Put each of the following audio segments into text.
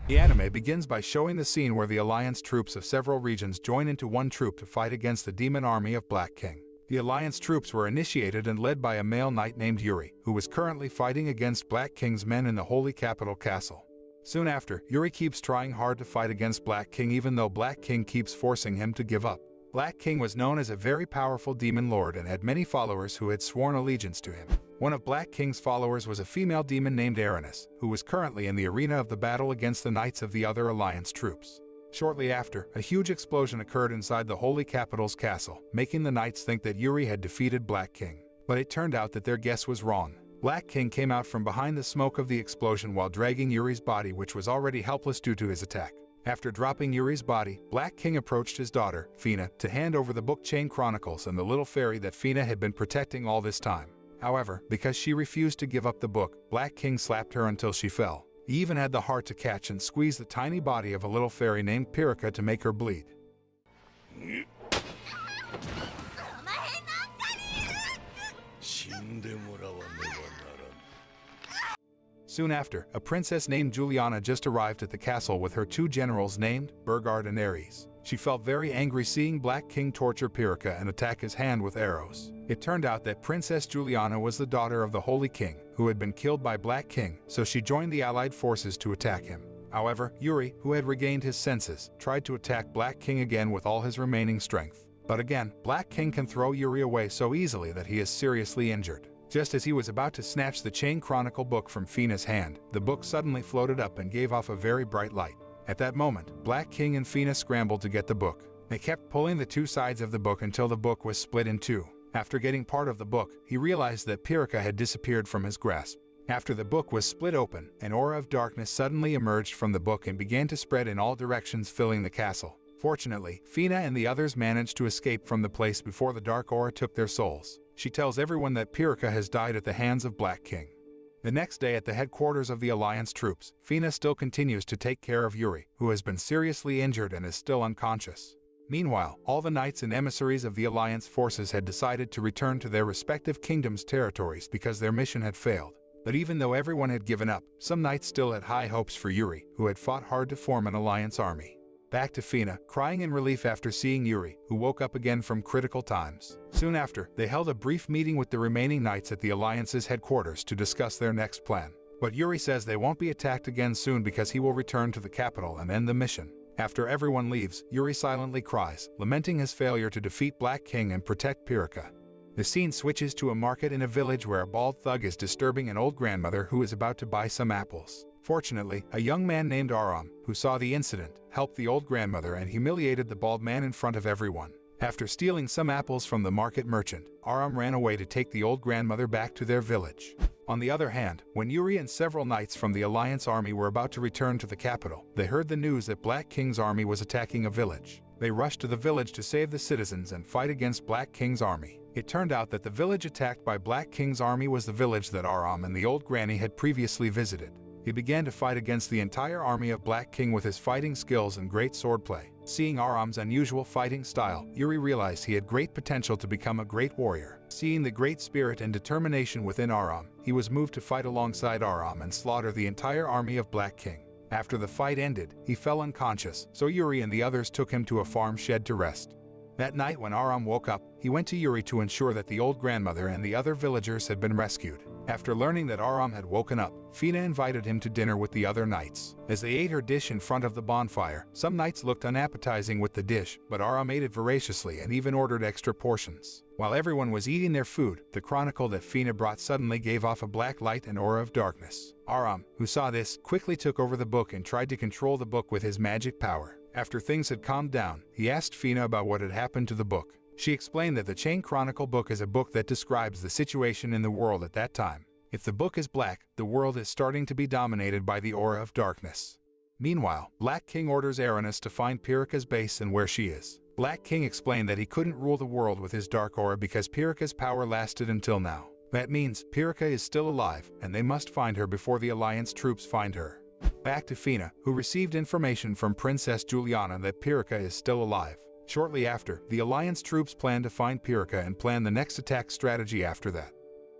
The anime begins by showing the scene where the Alliance troops of several regions join into one troop to fight against the demon army of Black King. The Alliance troops were initiated and led by a male knight named Yuri, who was currently fighting against Black King's men in the holy capital castle. Soon after, Yuri keeps trying hard to fight against Black King even though Black King keeps forcing him to give up. Black King was known as a very powerful demon lord and had many followers who had sworn allegiance to him. One of Black King's followers was a female demon named Aranis, who was currently in the arena of the battle against the knights of the other Alliance troops. Shortly after, a huge explosion occurred inside the holy capital's castle, making the knights think that Yuri had defeated Black King. But it turned out that their guess was wrong. Black King came out from behind the smoke of the explosion while dragging Yuri's body, which was already helpless due to his attack. After dropping Yuri's body, Black King approached his daughter, Fina, to hand over the book Chain Chronicles and the little fairy that Fina had been protecting all this time. However, because she refused to give up the book, Black King slapped her until she fell. He even had the heart to catch and squeeze the tiny body of a little fairy named Pirika to make her bleed. Soon after, a princess named Juliana just arrived at the castle with her two generals named Burgard and Ares. She felt very angry seeing Black King torture Pirika and attack his hand with arrows. It turned out that Princess Juliana was the daughter of the Holy King, who had been killed by Black King, so she joined the allied forces to attack him. However, Yuri, who had regained his senses, tried to attack Black King again with all his remaining strength. But again, Black King can throw Yuri away so easily that he is seriously injured. Just as he was about to snatch the Chain Chronicle book from Fina's hand, the book suddenly floated up and gave off a very bright light. At that moment, Black King and Fina scrambled to get the book. They kept pulling the two sides of the book until the book was split in two. After getting part of the book, he realized that Pirika had disappeared from his grasp. After the book was split open, an aura of darkness suddenly emerged from the book and began to spread in all directions, filling the castle. Fortunately, Fina and the others managed to escape from the place before the dark aura took their souls. She tells everyone that Pirika has died at the hands of Black King. The next day at the headquarters of the Alliance troops, Fina still continues to take care of Yuri, who has been seriously injured and is still unconscious. Meanwhile, all the knights and emissaries of the Alliance forces had decided to return to their respective kingdoms' territories because their mission had failed. But even though everyone had given up, some knights still had high hopes for Yuri, who had fought hard to form an Alliance army. Back to Fina, crying in relief after seeing Yuri, who woke up again from critical times. Soon after, they held a brief meeting with the remaining knights at the Alliance's headquarters to discuss their next plan. But Yuri says they won't be attacked again soon because he will return to the capital and end the mission. After everyone leaves, Yuri silently cries, lamenting his failure to defeat Black King and protect Pirika. The scene switches to a market in a village where a bald thug is disturbing an old grandmother who is about to buy some apples. Fortunately, a young man named Aram, who saw the incident, helped the old grandmother and humiliated the bald man in front of everyone. After stealing some apples from the market merchant, Aram ran away to take the old grandmother back to their village. On the other hand, when Yuri and several knights from the Alliance army were about to return to the capital, they heard the news that Black King's army was attacking a village. They rushed to the village to save the citizens and fight against Black King's army. It turned out that the village attacked by Black King's army was the village that Aram and the old granny had previously visited. He began to fight against the entire army of Black King with his fighting skills and great swordplay. Seeing Aram's unusual fighting style, Yuri realized he had great potential to become a great warrior. Seeing the great spirit and determination within Aram, he was moved to fight alongside Aram and slaughter the entire army of Black King. After the fight ended, he fell unconscious, so Yuri and the others took him to a farm shed to rest. That night when Aram woke up, he went to Yuri to ensure that the old grandmother and the other villagers had been rescued. After learning that Aram had woken up, Fina invited him to dinner with the other knights. As they ate her dish in front of the bonfire, some knights looked unappetizing with the dish, but Aram ate it voraciously and even ordered extra portions. While everyone was eating their food, the chronicle that Fina brought suddenly gave off a black light and aura of darkness. Aram, who saw this, quickly took over the book and tried to control the book with his magic power. After things had calmed down, he asked Fina about what had happened to the book. She explained that the Chain Chronicle book is a book that describes the situation in the world at that time. If the book is black, the world is starting to be dominated by the aura of darkness. Meanwhile, Black King orders Aranis to find Pirika's base and where she is. Black King explained that he couldn't rule the world with his dark aura because Pirika's power lasted until now. That means Pirika is still alive, and they must find her before the Alliance troops find her. Back to Fina, who received information from Princess Juliana that Pirika is still alive. Shortly after, the Alliance troops plan to find Pirika and plan the next attack strategy after that.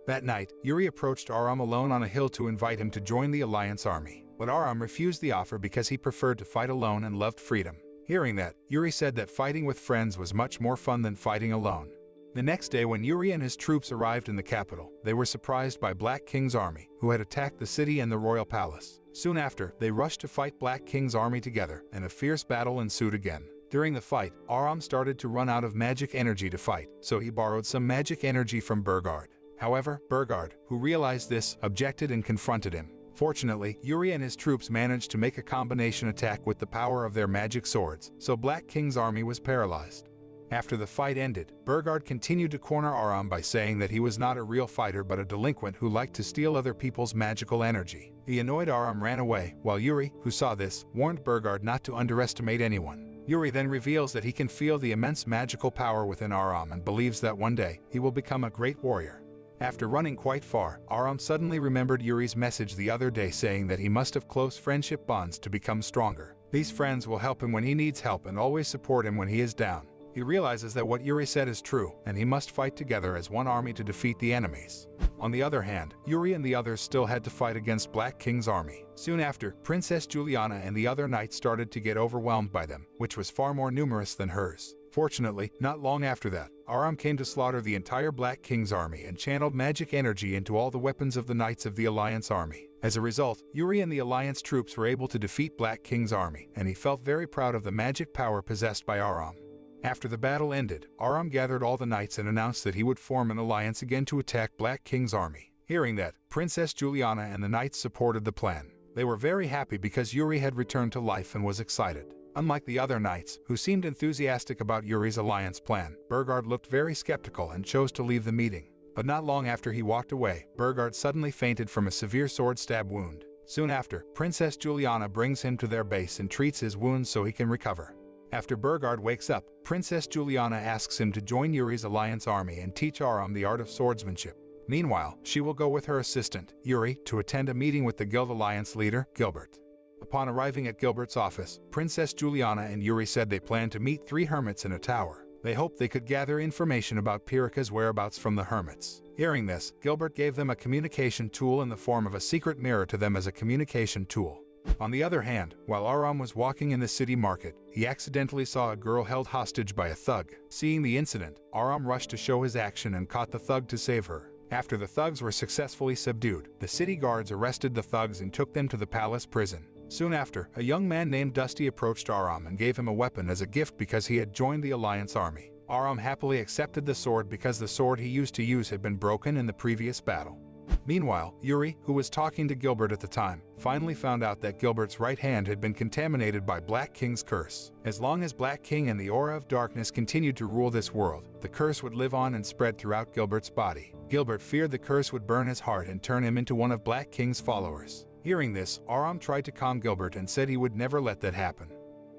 That night, Yuri approached Aram alone on a hill to invite him to join the Alliance army. But Aram refused the offer because he preferred to fight alone and loved freedom. Hearing that, Yuri said that fighting with friends was much more fun than fighting alone. The next day when Yuri and his troops arrived in the capital, they were surprised by Black King's army, who had attacked the city and the royal palace. Soon after, they rushed to fight Black King's army together, and a fierce battle ensued again. During the fight, Aram started to run out of magic energy to fight, so he borrowed some magic energy from Burgard. However, Burgard, who realized this, objected and confronted him. Fortunately, Yuri and his troops managed to make a combination attack with the power of their magic swords, so Black King's army was paralyzed. After the fight ended, Burgard continued to corner Aram by saying that he was not a real fighter but a delinquent who liked to steal other people's magical energy. The annoyed Aram ran away, while Yuri, who saw this, warned Burgard not to underestimate anyone. Yuri then reveals that he can feel the immense magical power within Aram and believes that one day, he will become a great warrior. After running quite far, Aram suddenly remembered Yuri's message the other day saying that he must have close friendship bonds to become stronger. These friends will help him when he needs help and always support him when he is down. He realizes that what Yuri said is true, and he must fight together as one army to defeat the enemies. On the other hand, Yuri and the others still had to fight against Black King's army. Soon after, Princess Juliana and the other knights started to get overwhelmed by them, which was far more numerous than hers. Fortunately, not long after that, Aram came to slaughter the entire Black King's army and channeled magic energy into all the weapons of the Knights of the Alliance army. As a result, Yuri and the Alliance troops were able to defeat Black King's army, and he felt very proud of the magic power possessed by Aram. After the battle ended, Aram gathered all the knights and announced that he would form an alliance again to attack Black King's army. Hearing that, Princess Juliana and the knights supported the plan. They were very happy because Yuri had returned to life and was excited. Unlike the other knights, who seemed enthusiastic about Yuri's alliance plan, Burgard looked very skeptical and chose to leave the meeting. But not long after he walked away, Burgard suddenly fainted from a severe sword stab wound. Soon after, Princess Juliana brings him to their base and treats his wounds so he can recover. After Burgard wakes up, Princess Juliana asks him to join Yuri's alliance army and teach Aram the art of swordsmanship. Meanwhile, she will go with her assistant, Yuri, to attend a meeting with the Guild Alliance leader, Gilbert. Upon arriving at Gilbert's office, Princess Juliana and Yuri said they planned to meet 3 hermits in a tower. They hoped they could gather information about Pirika's whereabouts from the hermits. Hearing this, Gilbert gave them a communication tool in the form of a secret mirror to them as a communication tool. On the other hand, while Aram was walking in the city market, he accidentally saw a girl held hostage by a thug. Seeing the incident, Aram rushed to show his action and caught the thug to save her. After the thugs were successfully subdued, the city guards arrested the thugs and took them to the palace prison. Soon after, a young man named Dusty approached Aram and gave him a weapon as a gift because he had joined the Alliance army. Aram happily accepted the sword because the sword he used to use had been broken in the previous battle. Meanwhile, Yuri, who was talking to Gilbert at the time, finally found out that Gilbert's right hand had been contaminated by Black King's curse. As long as Black King and the Aura of Darkness continued to rule this world, the curse would live on and spread throughout Gilbert's body. Gilbert feared the curse would burn his heart and turn him into one of Black King's followers. Hearing this, Aram tried to calm Gilbert and said he would never let that happen.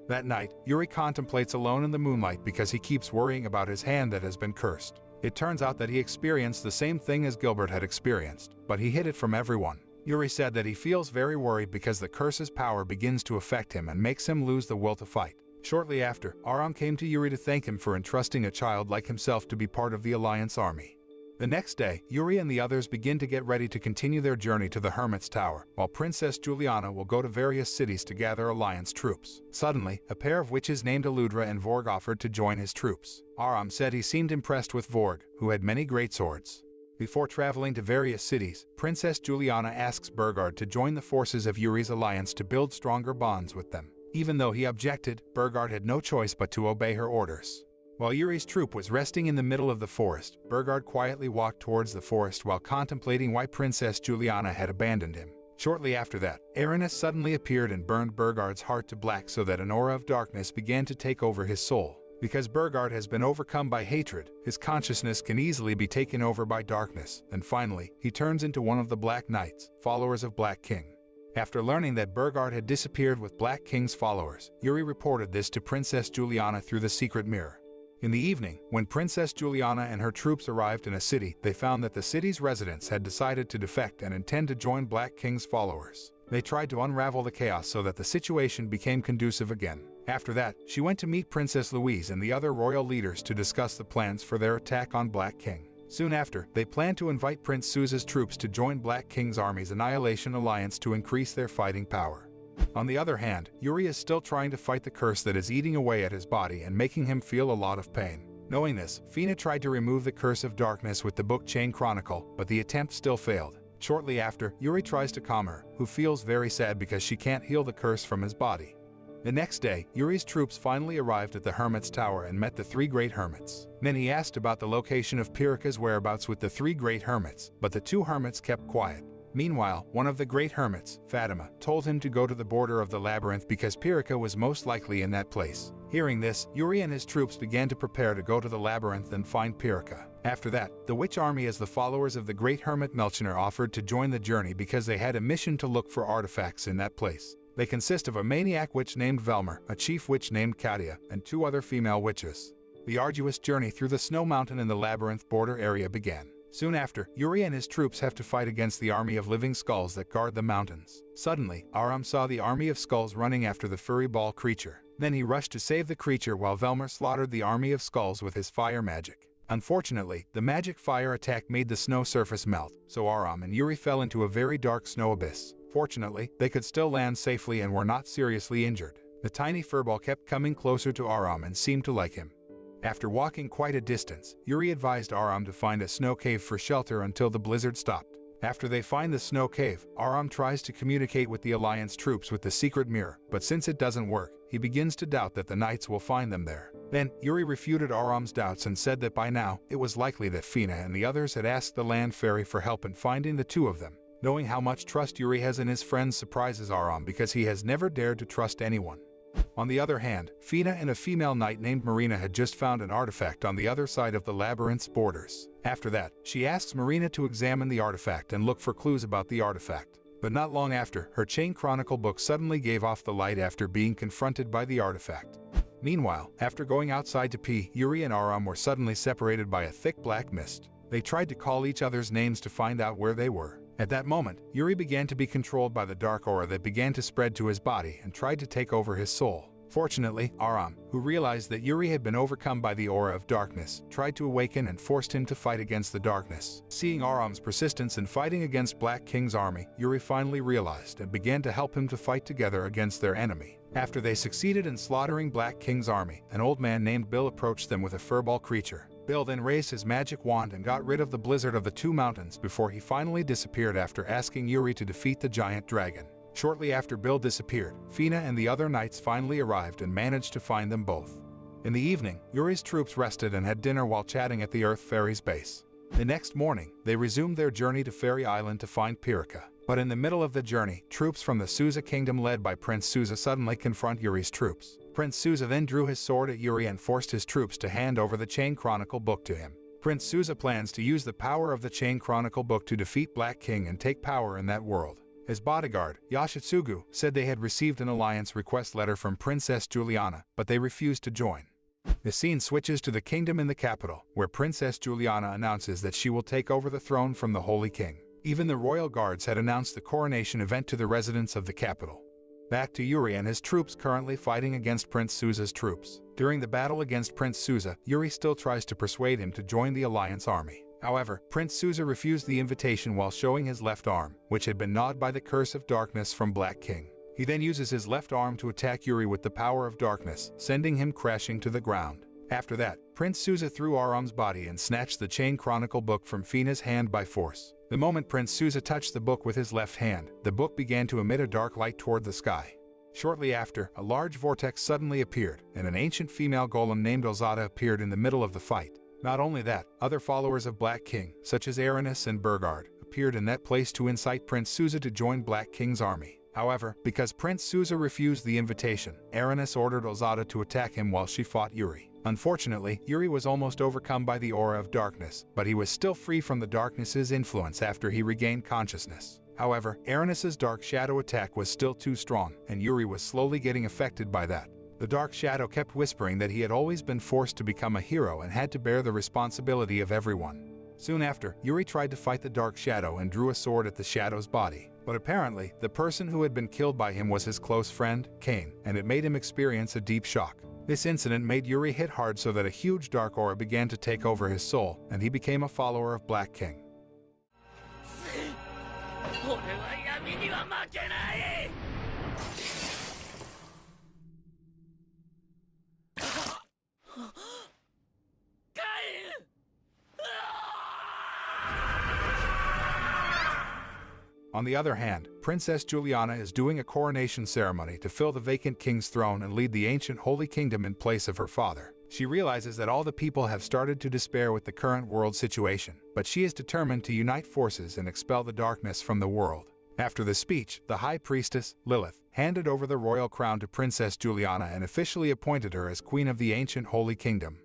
That night, Yuri contemplates alone in the moonlight because he keeps worrying about his hand that has been cursed. It turns out that he experienced the same thing as Gilbert had experienced, but he hid it from everyone. Yuri said that he feels very worried because the curse's power begins to affect him and makes him lose the will to fight. Shortly after, Aram came to Yuri to thank him for entrusting a child like himself to be part of the Alliance army. The next day, Yuri and the others begin to get ready to continue their journey to the Hermit's Tower, while Princess Juliana will go to various cities to gather Alliance troops. Suddenly, a pair of witches named Eludra and Vorg offered to join his troops. Aram said he seemed impressed with Vorg, who had many great swords. Before traveling to various cities, Princess Juliana asks Burgard to join the forces of Yuri's alliance to build stronger bonds with them. Even though he objected, Burgard had no choice but to obey her orders. While Yuri's troop was resting in the middle of the forest, Burgard quietly walked towards the forest while contemplating why Princess Juliana had abandoned him. Shortly after that, Aranis suddenly appeared and burned Burgard's heart to black so that an aura of darkness began to take over his soul. Because Burgard has been overcome by hatred, his consciousness can easily be taken over by darkness, and finally, he turns into one of the Black Knights, followers of Black King. After learning that Burgard had disappeared with Black King's followers, Yuri reported this to Princess Juliana through the secret mirror. In the evening, when Princess Juliana and her troops arrived in a city, they found that the city's residents had decided to defect and intend to join Black King's followers. They tried to unravel the chaos so that the situation became conducive again. After that, she went to meet Princess Louise and the other royal leaders to discuss the plans for their attack on Black King. Soon after, they plan to invite Prince Suza's troops to join Black King's army's Annihilation Alliance to increase their fighting power. On the other hand, Yuri is still trying to fight the curse that is eating away at his body and making him feel a lot of pain. Knowing this, Fina tried to remove the curse of darkness with the book Chain Chronicle, but the attempt still failed. Shortly after, Yuri tries to calm her, who feels very sad because she can't heal the curse from his body. The next day, Yuri's troops finally arrived at the Hermit's Tower and met the three great hermits. Then he asked about the location of Pirika's whereabouts with the three great hermits, but the two hermits kept quiet. Meanwhile, one of the great hermits, Fatima, told him to go to the border of the labyrinth because Pirika was most likely in that place. Hearing this, Yuri and his troops began to prepare to go to the labyrinth and find Pirika. After that, the witch army as the followers of the great hermit Melchior offered to join the journey because they had a mission to look for artifacts in that place. They consist of a maniac witch named Velmer, a chief witch named Katia, and two other female witches. The arduous journey through the snow mountain in the labyrinth border area began. Soon after, Yuri and his troops have to fight against the army of living skulls that guard the mountains. Suddenly, Aram saw the army of skulls running after the furry ball creature. Then he rushed to save the creature while Velmer slaughtered the army of skulls with his fire magic. Unfortunately, the magic fire attack made the snow surface melt, so Aram and Yuri fell into a very dark snow abyss. Fortunately, they could still land safely and were not seriously injured. The tiny furball kept coming closer to Aram and seemed to like him. After walking quite a distance, Yuri advised Aram to find a snow cave for shelter until the blizzard stopped. After they find the snow cave, Aram tries to communicate with the Alliance troops with the secret mirror, but since it doesn't work, he begins to doubt that the knights will find them there. Then, Yuri refuted Aram's doubts and said that by now, it was likely that Fina and the others had asked the land fairy for help in finding the two of them. Knowing how much trust Yuri has in his friends surprises Aram because he has never dared to trust anyone. On the other hand, Fina and a female knight named Marina had just found an artifact on the other side of the labyrinth's borders. After that, she asks Marina to examine the artifact and look for clues about the artifact. But not long after, her Chain Chronicle book suddenly gave off the light after being confronted by the artifact. Meanwhile, after going outside to pee, Yuri and Aram were suddenly separated by a thick black mist. They tried to call each other's names to find out where they were. At that moment, Yuri began to be controlled by the dark aura that began to spread to his body and tried to take over his soul. Fortunately, Aram, who realized that Yuri had been overcome by the aura of darkness, tried to awaken and forced him to fight against the darkness. Seeing Aram's persistence in fighting against Black King's army, Yuri finally realized and began to help him to fight together against their enemy. After they succeeded in slaughtering Black King's army, an old man named Bill approached them with a furball creature. Bill then raised his magic wand and got rid of the blizzard of the two mountains before he finally disappeared after asking Yuri to defeat the giant dragon. Shortly after Bill disappeared, Fina and the other knights finally arrived and managed to find them both. In the evening, Yuri's troops rested and had dinner while chatting at the Earth Fairy's base. The next morning, they resumed their journey to Fairy Island to find Pirika. But in the middle of the journey, troops from the Suza kingdom led by Prince Suza suddenly confront Yuri's troops. Prince Suza then drew his sword at Yuri and forced his troops to hand over the Chain Chronicle book to him. Prince Suza plans to use the power of the Chain Chronicle book to defeat Black King and take power in that world. His bodyguard, Yoshitsugu, said they had received an alliance request letter from Princess Juliana, but they refused to join. The scene switches to the kingdom in the capital, where Princess Juliana announces that she will take over the throne from the Holy King. Even the royal guards had announced the coronation event to the residents of the capital. Back to Yuri and his troops currently fighting against Prince Suza's troops. During the battle against Prince Suza, Yuri still tries to persuade him to join the Alliance army. However, Prince Suza refused the invitation while showing his left arm, which had been gnawed by the curse of darkness from Black King. He then uses his left arm to attack Yuri with the power of darkness, sending him crashing to the ground. After that, Prince Suza threw Aram's body and snatched the Chain Chronicle book from Fina's hand by force. The moment Prince Suza touched the book with his left hand, the book began to emit a dark light toward the sky. Shortly after, a large vortex suddenly appeared, and an ancient female golem named Ozada appeared in the middle of the fight. Not only that, other followers of Black King, such as Aranis and Burgard, appeared in that place to incite Prince Suza to join Black King's army. However, because Prince Suza refused the invitation, Aranis ordered Ozada to attack him while she fought Yuri. Unfortunately, Yuri was almost overcome by the aura of darkness, but he was still free from the darkness's influence after he regained consciousness. However, Aranis's dark shadow attack was still too strong, and Yuri was slowly getting affected by that. The dark shadow kept whispering that he had always been forced to become a hero and had to bear the responsibility of everyone. Soon after, Yuri tried to fight the dark shadow and drew a sword at the shadow's body. But apparently, the person who had been killed by him was his close friend, Cain, and it made him experience a deep shock. This incident made Yuri hit hard so that a huge dark aura began to take over his soul, and he became a follower of Black King. On the other hand, Princess Juliana is doing a coronation ceremony to fill the vacant king's throne and lead the ancient Holy Kingdom in place of her father. She realizes that all the people have started to despair with the current world situation, but she is determined to unite forces and expel the darkness from the world. After the speech, the High Priestess, Lilith, handed over the royal crown to Princess Juliana and officially appointed her as Queen of the ancient Holy Kingdom.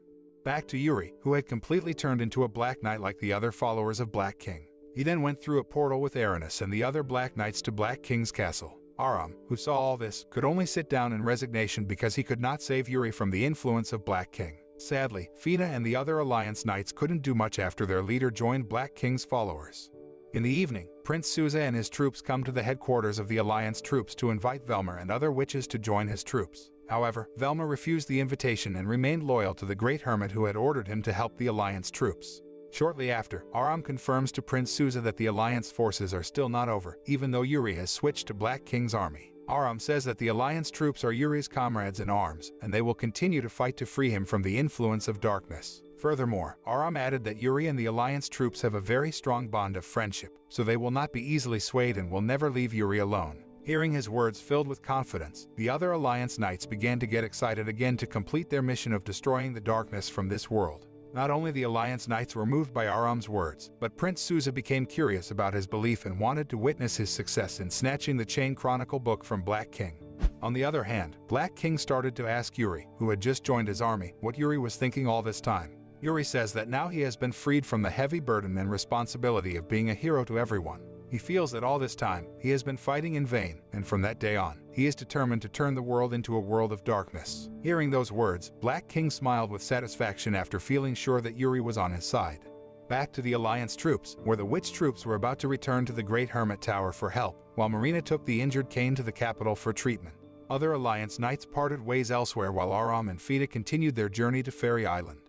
Back to Yuri, who had completely turned into a Black Knight like the other followers of Black King. He then went through a portal with Aranis and the other Black Knights to Black King's castle. Aram, who saw all this, could only sit down in resignation because he could not save Yuri from the influence of Black King. Sadly, Fina and the other Alliance Knights couldn't do much after their leader joined Black King's followers. In the evening, Prince Souza and his troops come to the headquarters of the Alliance troops to invite Velmer and other witches to join his troops. However, Velmer refused the invitation and remained loyal to the Great Hermit who had ordered him to help the Alliance troops. Shortly after, Aram confirms to Prince Souza that the Alliance forces are still not over, even though Yuri has switched to Black King's army. Aram says that the Alliance troops are Yuri's comrades in arms, and they will continue to fight to free him from the influence of darkness. Furthermore, Aram added that Yuri and the Alliance troops have a very strong bond of friendship, so they will not be easily swayed and will never leave Yuri alone. Hearing his words filled with confidence, the other Alliance Knights began to get excited again to complete their mission of destroying the darkness from this world. Not only the Alliance Knights were moved by Aram's words, but Prince Souza became curious about his belief and wanted to witness his success in snatching the Chain Chronicle book from Black King. On the other hand, Black King started to ask Yuri, who had just joined his army, what Yuri was thinking all this time. Yuri says that now he has been freed from the heavy burden and responsibility of being a hero to everyone. He feels that all this time, he has been fighting in vain, and from that day on, he is determined to turn the world into a world of darkness. Hearing those words, Black King smiled with satisfaction after feeling sure that Yuri was on his side. Back to the Alliance troops, where the witch troops were about to return to the Great Hermit Tower for help, while Marina took the injured Kane to the capital for treatment. Other Alliance Knights parted ways elsewhere while Aram and Fina continued their journey to Fairy Island.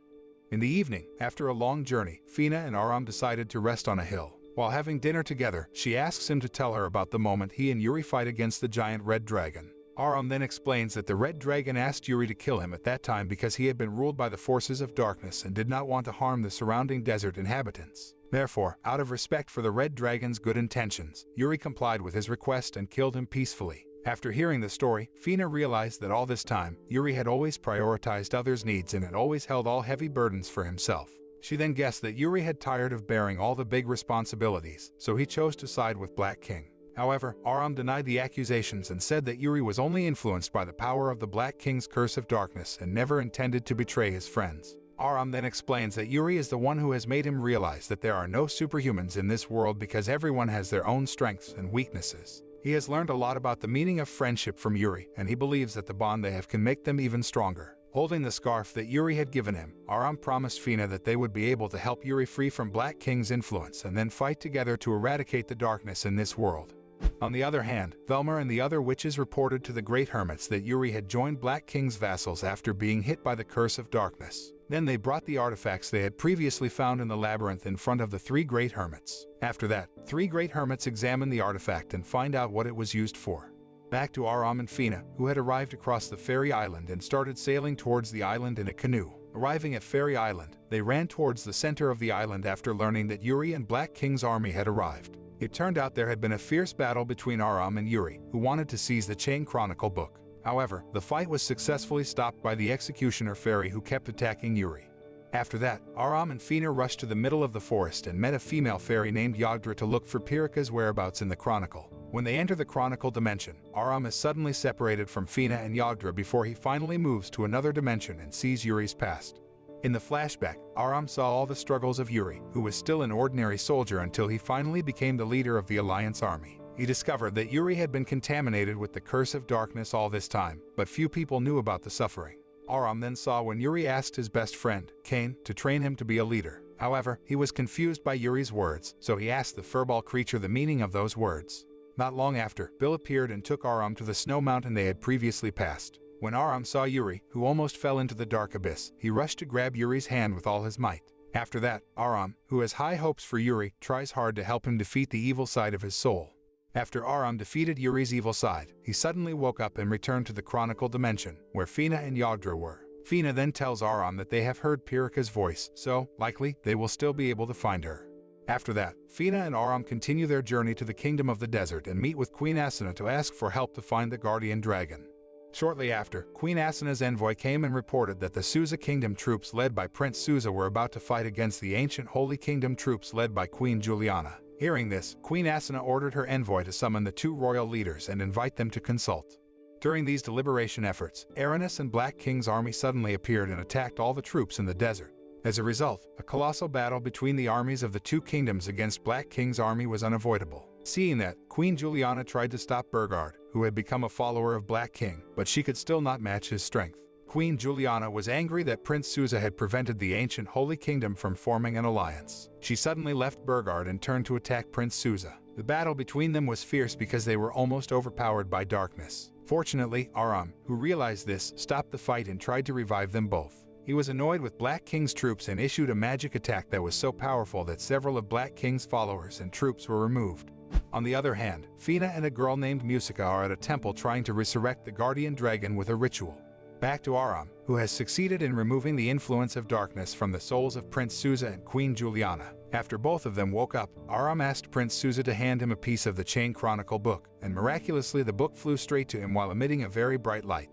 In the evening, after a long journey, Fina and Aram decided to rest on a hill. While having dinner together, she asks him to tell her about the moment he and Yuri fight against the giant red dragon. Aram then explains that the red dragon asked Yuri to kill him at that time because he had been ruled by the forces of darkness and did not want to harm the surrounding desert inhabitants. Therefore, out of respect for the red dragon's good intentions, Yuri complied with his request and killed him peacefully. After hearing the story, Fina realized that all this time, Yuri had always prioritized others' needs and had always held all heavy burdens for himself. She then guessed that Yuri had tired of bearing all the big responsibilities, so he chose to side with Black King. However, Aram denied the accusations and said that Yuri was only influenced by the power of the Black King's curse of darkness and never intended to betray his friends. Aram then explains that Yuri is the one who has made him realize that there are no superhumans in this world because everyone has their own strengths and weaknesses. He has learned a lot about the meaning of friendship from Yuri, and he believes that the bond they have can make them even stronger. Holding the scarf that Yuri had given him, Aram promised Fina that they would be able to help Yuri free from Black King's influence and then fight together to eradicate the darkness in this world. On the other hand, Velmer and the other witches reported to the Great Hermits that Yuri had joined Black King's vassals after being hit by the curse of darkness. Then they brought the artifacts they had previously found in the labyrinth in front of the three Great Hermits. After that, three Great Hermits examined the artifact and find out what it was used for. Back to Aram and Fina, who had arrived across the Fairy Island and started sailing towards the island in a canoe. Arriving at Fairy Island, they ran towards the center of the island after learning that Yuri and Black King's army had arrived. It turned out there had been a fierce battle between Aram and Yuri, who wanted to seize the Chain Chronicle book. However, the fight was successfully stopped by the Executioner Fairy who kept attacking Yuri. After that, Aram and Fina rushed to the middle of the forest and met a female fairy named Yggd to look for Pirika's whereabouts in the Chronicle. When they enter the Chronicle dimension, Aram is suddenly separated from Fina and Yggd before he finally moves to another dimension and sees Yuri's past. In the flashback, Aram saw all the struggles of Yuri, who was still an ordinary soldier until he finally became the leader of the Alliance army. He discovered that Yuri had been contaminated with the curse of darkness all this time, but few people knew about the suffering. Aram then saw when Yuri asked his best friend, Kane, to train him to be a leader. However, he was confused by Yuri's words, so he asked the furball creature the meaning of those words. Not long after, Bill appeared and took Aram to the snow mountain they had previously passed. When Aram saw Yuri, who almost fell into the dark abyss, he rushed to grab Yuri's hand with all his might. After that, Aram, who has high hopes for Yuri, tries hard to help him defeat the evil side of his soul. After Aram defeated Yuri's evil side, he suddenly woke up and returned to the Chronicle dimension, where Fina and Yggd were. Fina then tells Aram that they have heard Pirika's voice, so, likely, they will still be able to find her. After that, Fina and Aram continue their journey to the Kingdom of the Desert and meet with Queen Asuna to ask for help to find the Guardian Dragon. Shortly after, Queen Asuna's envoy came and reported that the Susa Kingdom troops led by Prince Susa were about to fight against the ancient Holy Kingdom troops led by Queen Juliana. Hearing this, Queen Asuna ordered her envoy to summon the two royal leaders and invite them to consult. During these deliberation efforts, Aranis and Black King's army suddenly appeared and attacked all the troops in the desert. As a result, a colossal battle between the armies of the two kingdoms against Black King's army was unavoidable. Seeing that, Queen Juliana tried to stop Burgard, who had become a follower of Black King, but she could still not match his strength. Queen Juliana was angry that Prince Susa had prevented the ancient Holy Kingdom from forming an alliance. She suddenly left Burgard and turned to attack Prince Susa. The battle between them was fierce because they were almost overpowered by darkness. Fortunately, Aram, who realized this, stopped the fight and tried to revive them both. He was annoyed with Black King's troops and issued a magic attack that was so powerful that several of Black King's followers and troops were removed. On the other hand, Fina and a girl named Musica are at a temple trying to resurrect the Guardian Dragon with a ritual. Back to Aram, who has succeeded in removing the influence of darkness from the souls of Prince Susa and Queen Juliana. After both of them woke up, Aram asked Prince Susa to hand him a piece of the Chain Chronicle book, and miraculously the book flew straight to him while emitting a very bright light.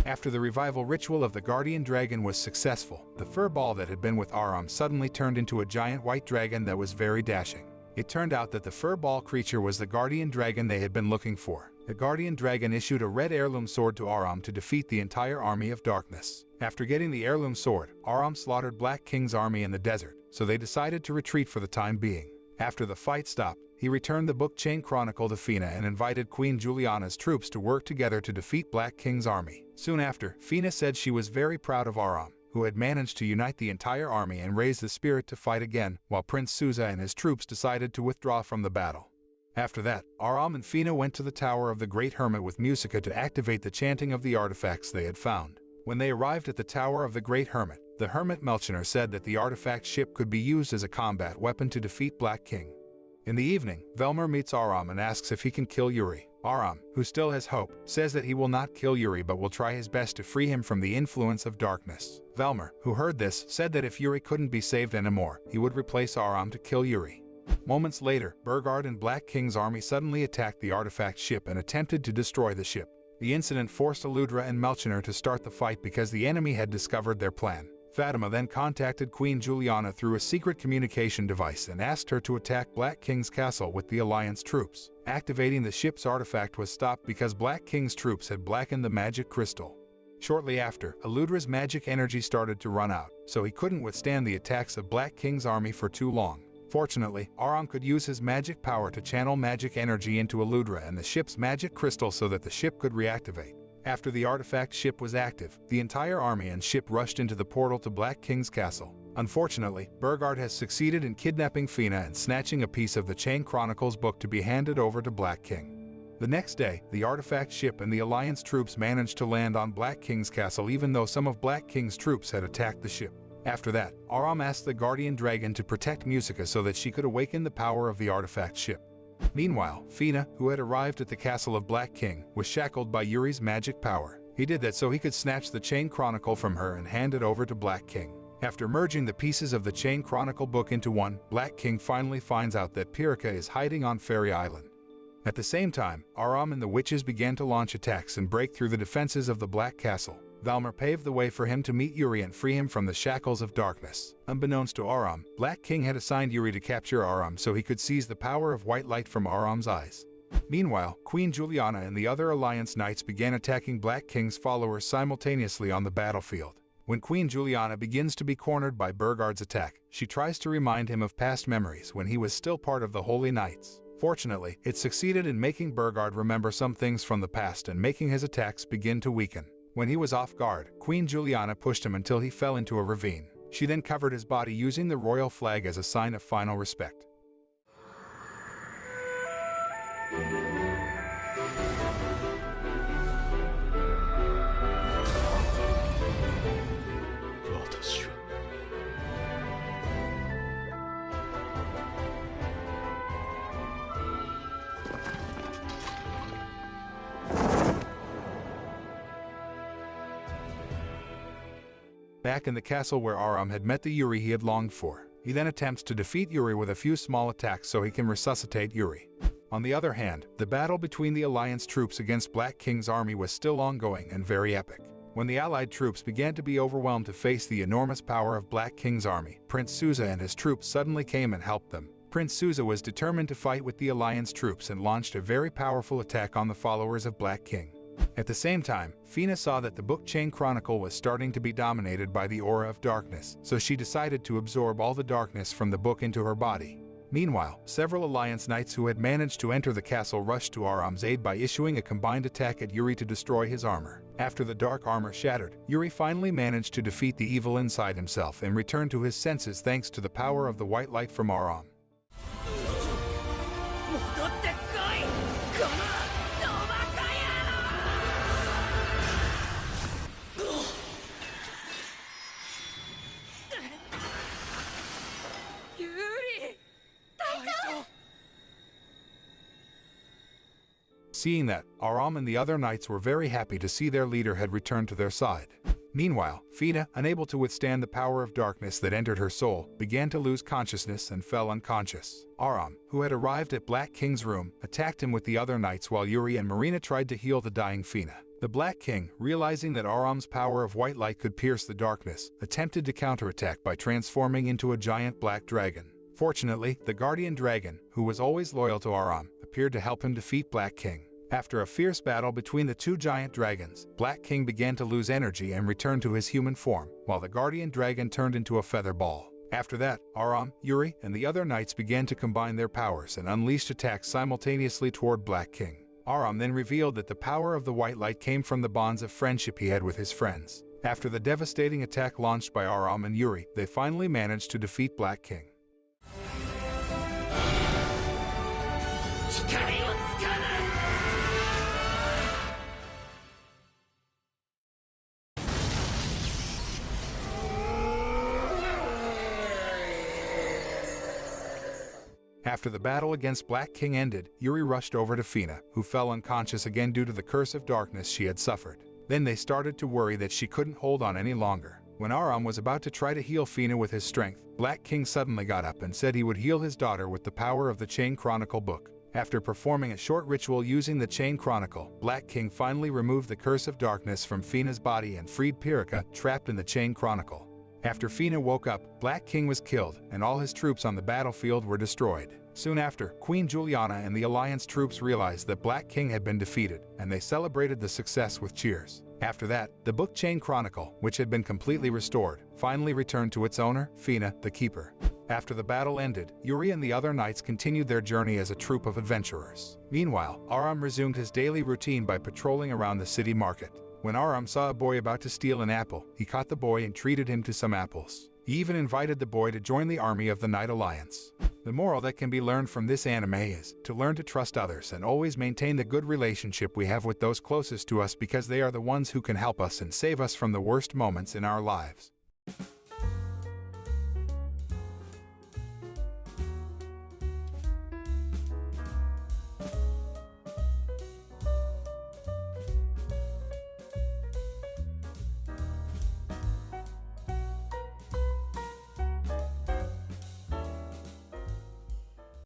After the revival ritual of the Guardian Dragon was successful, the fur ball that had been with Aram suddenly turned into a giant white dragon that was very dashing. It turned out that the fur ball creature was the Guardian Dragon they had been looking for. The Guardian Dragon issued a red heirloom sword to Aram to defeat the entire army of darkness. After getting the heirloom sword, Aram slaughtered Black King's army in the desert, so they decided to retreat for the time being. After the fight stopped, he returned the book Chain Chronicle to Fina and invited Queen Juliana's troops to work together to defeat Black King's army. Soon after, Fina said she was very proud of Aram, who had managed to unite the entire army and raise the spirit to fight again, while Prince Susa and his troops decided to withdraw from the battle. After that, Aram and Fina went to the Tower of the Great Hermit with Musica to activate the chanting of the artifacts they had found. When they arrived at the Tower of the Great Hermit, the Hermit Melchiner said that the artifact ship could be used as a combat weapon to defeat Black King. In the evening, Velmer meets Aram and asks if he can kill Yuri. Aram, who still has hope, says that he will not kill Yuri but will try his best to free him from the influence of darkness. Velmer, who heard this, said that if Yuri couldn't be saved anymore, he would replace Aram to kill Yuri. Moments later, Burgard and Black King's army suddenly attacked the artifact ship and attempted to destroy the ship. The incident forced Aludra and Melchiner to start the fight because the enemy had discovered their plan. Fatima then contacted Queen Juliana through a secret communication device and asked her to attack Black King's castle with the Alliance troops. Activating the ship's artifact was stopped because Black King's troops had blackened the magic crystal. Shortly after, Aludra's magic energy started to run out, so he couldn't withstand the attacks of Black King's army for too long. Fortunately, Aram could use his magic power to channel magic energy into Aludra and the ship's magic crystal so that the ship could reactivate. After the artifact ship was active, the entire army and ship rushed into the portal to Black King's castle. Unfortunately, Burgard has succeeded in kidnapping Fina and snatching a piece of the Chain Chronicles book to be handed over to Black King. The next day, the artifact ship and the Alliance troops managed to land on Black King's castle even though some of Black King's troops had attacked the ship. After that, Aram asked the Guardian Dragon to protect Musica so that she could awaken the power of the artifact ship. Meanwhile, Fina, who had arrived at the castle of Black King, was shackled by Yuri's magic power. He did that so he could snatch the Chain Chronicle from her and hand it over to Black King. After merging the pieces of the Chain Chronicle book into one, Black King finally finds out that Pirika is hiding on Fairy Island. At the same time, Aram and the witches began to launch attacks and break through the defenses of the Black Castle. Valmer paved the way for him to meet Yuri and free him from the shackles of darkness. Unbeknownst to Aram, Black King had assigned Yuri to capture Aram so he could seize the power of white light from Aram's eyes. Meanwhile, Queen Juliana and the other Alliance Knights began attacking Black King's followers simultaneously on the battlefield. When Queen Juliana begins to be cornered by Burgard's attack, she tries to remind him of past memories when he was still part of the Holy Knights. Fortunately, it succeeded in making Burgard remember some things from the past and making his attacks begin to weaken. When he was off guard, Queen Juliana pushed him until he fell into a ravine. She then covered his body using the royal flag as a sign of final respect. back in the castle where Aram had met the Yuri he had longed for. He then attempts to defeat Yuri with a few small attacks so he can resuscitate Yuri. On the other hand, the battle between the Alliance troops against Black King's army was still ongoing and very epic. When the Allied troops began to be overwhelmed to face the enormous power of Black King's army, Prince Souza and his troops suddenly came and helped them. Prince Souza was determined to fight with the Alliance troops and launched a very powerful attack on the followers of Black King. At the same time, Fina saw that the book Chain Chronicle was starting to be dominated by the aura of darkness, so she decided to absorb all the darkness from the book into her body. Meanwhile, several Alliance knights who had managed to enter the castle rushed to Aram's aid by issuing a combined attack at Yuri to destroy his armor. After the dark armor shattered, Yuri finally managed to defeat the evil inside himself and return to his senses thanks to the power of the white light from Aram. Seeing that, Aram and the other knights were very happy to see their leader had returned to their side. Meanwhile, Fina, unable to withstand the power of darkness that entered her soul, began to lose consciousness and fell unconscious. Aram, who had arrived at Black King's room, attacked him with the other knights while Yuri and Marina tried to heal the dying Fina. The Black King, realizing that Aram's power of white light could pierce the darkness, attempted to counterattack by transforming into a giant black dragon. Fortunately, the guardian dragon, who was always loyal to Aram, appeared to help him defeat Black King. After a fierce battle between the two giant dragons, Black King began to lose energy and returned to his human form, while the guardian dragon turned into a feather ball. After that, Aram, Yuri, and the other knights began to combine their powers and unleashed attacks simultaneously toward Black King. Aram then revealed that the power of the white light came from the bonds of friendship he had with his friends. After the devastating attack launched by Aram and Yuri, they finally managed to defeat Black King. After the battle against Black King ended, Yuri rushed over to Fina, who fell unconscious again due to the curse of darkness she had suffered. Then they started to worry that she couldn't hold on any longer. When Aram was about to try to heal Fina with his strength, Black King suddenly got up and said he would heal his daughter with the power of the Chain Chronicle book. After performing a short ritual using the Chain Chronicle, Black King finally removed the curse of darkness from Fina's body and freed Pirika, trapped in the Chain Chronicle. After Fina woke up, Black King was killed, and all his troops on the battlefield were destroyed. Soon after, Queen Juliana and the Alliance troops realized that Black King had been defeated, and they celebrated the success with cheers. After that, the book Chain Chronicle, which had been completely restored, finally returned to its owner, Fina, the Keeper. After the battle ended, Yuri and the other knights continued their journey as a troop of adventurers. Meanwhile, Aram resumed his daily routine by patrolling around the city market. When Aram saw a boy about to steal an apple, he caught the boy and treated him to some apples. He even invited the boy to join the army of the Knight Alliance. The moral that can be learned from this anime is to learn to trust others and always maintain the good relationship we have with those closest to us, because they are the ones who can help us and save us from the worst moments in our lives.